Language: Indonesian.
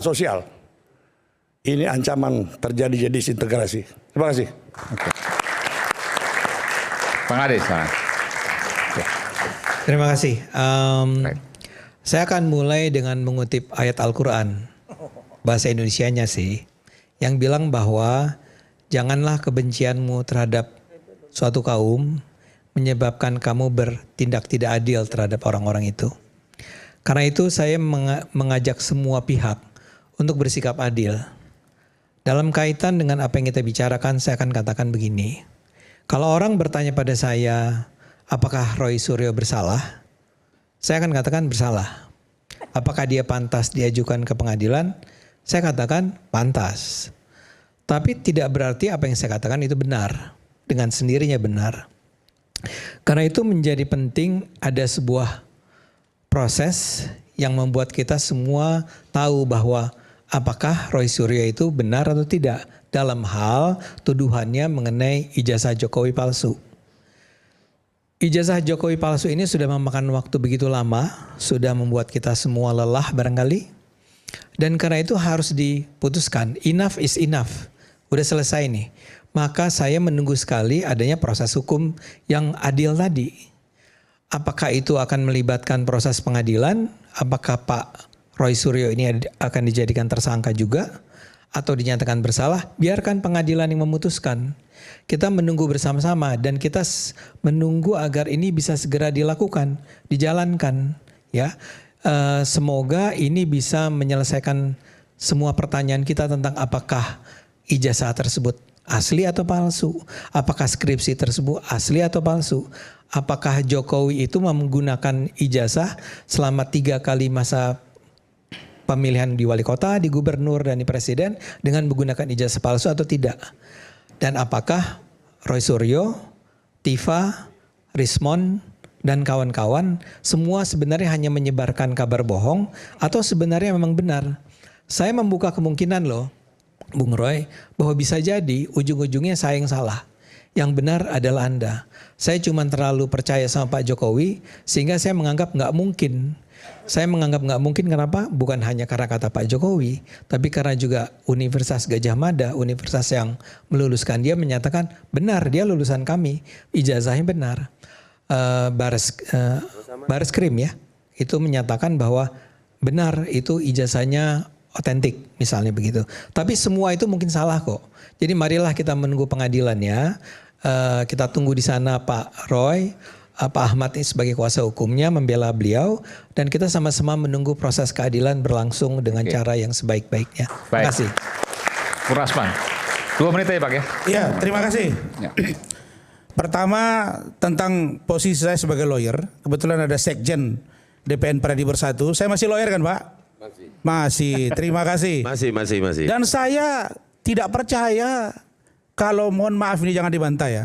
sosial. Ini ancaman terjadi disintegrasi. Terima kasih. Oke. Bang Ade, Terima kasih. Saya akan mulai dengan mengutip ayat Al-Quran, bahasa Indonesianya sih, yang bilang bahwa janganlah kebencianmu terhadap suatu kaum menyebabkan kamu bertindak tidak adil terhadap orang-orang itu. Karena itu saya mengajak semua pihak untuk bersikap adil. Dalam kaitan dengan apa yang kita bicarakan, saya akan katakan begini. Kalau orang bertanya pada saya, apakah Roy Suryo bersalah? Saya akan katakan bersalah. Apakah dia pantas diajukan ke pengadilan? Saya katakan pantas. Tapi tidak berarti apa yang saya katakan itu benar. Dengan sendirinya benar. Karena itu menjadi penting ada sebuah proses yang membuat kita semua tahu bahwa apakah Roy Suryo itu benar atau tidak dalam hal tuduhannya mengenai ijazah Jokowi palsu. Ijazah Jokowi palsu ini sudah memakan waktu begitu lama, sudah membuat kita semua lelah barangkali. Dan karena itu harus diputuskan, enough is enough. Udah selesai nih. Maka saya menunggu sekali adanya proses hukum yang adil tadi. Apakah itu akan melibatkan proses pengadilan? Apakah Pak Roy Suryo ini akan dijadikan tersangka juga atau dinyatakan bersalah? Biarkan pengadilan yang memutuskan. Kita menunggu bersama-sama dan kita menunggu agar ini bisa segera dilakukan, dijalankan. Ya, semoga ini bisa menyelesaikan semua pertanyaan kita tentang apakah ijazah tersebut asli atau palsu, apakah skripsi tersebut asli atau palsu, apakah Jokowi itu menggunakan ijazah selama 3 kali masa pemilihan di wali kota, di gubernur, dan di presiden dengan menggunakan ijazah palsu atau tidak. Dan apakah Roy Suryo, Tifa, Rismon, dan kawan-kawan semua sebenarnya hanya menyebarkan kabar bohong atau sebenarnya memang benar. Saya membuka kemungkinan loh, Bung Roy, bahwa bisa jadi ujung-ujungnya saya yang salah. Yang benar adalah Anda. Saya cuma terlalu percaya sama Pak Jokowi sehingga saya menganggap nggak mungkin. Saya menganggap nggak mungkin kenapa? Bukan hanya karena kata Pak Jokowi, tapi karena juga Universitas Gajah Mada, universitas yang meluluskan dia menyatakan benar dia lulusan kami, ijazahnya benar. Baris Krim ya, itu menyatakan bahwa benar itu ijazahnya otentik misalnya begitu. Tapi semua itu mungkin salah kok. Jadi marilah kita menunggu pengadilannya. Kita tunggu di sana Pak Roy. Pak Ahmad ini sebagai kuasa hukumnya membela beliau dan kita sama-sama menunggu proses keadilan berlangsung dengan cara yang sebaik-baiknya. Terima kasih. Rasman, 2 menit aja Pak ya. Iya, terima kasih. Ya. Pertama tentang posisi saya sebagai lawyer, kebetulan ada Sekjen DPN Pradi Bersatu. Saya masih lawyer kan Pak? Masih. Terima kasih. Masih. Dan saya tidak percaya kalau mohon maaf ini jangan dibantah ya.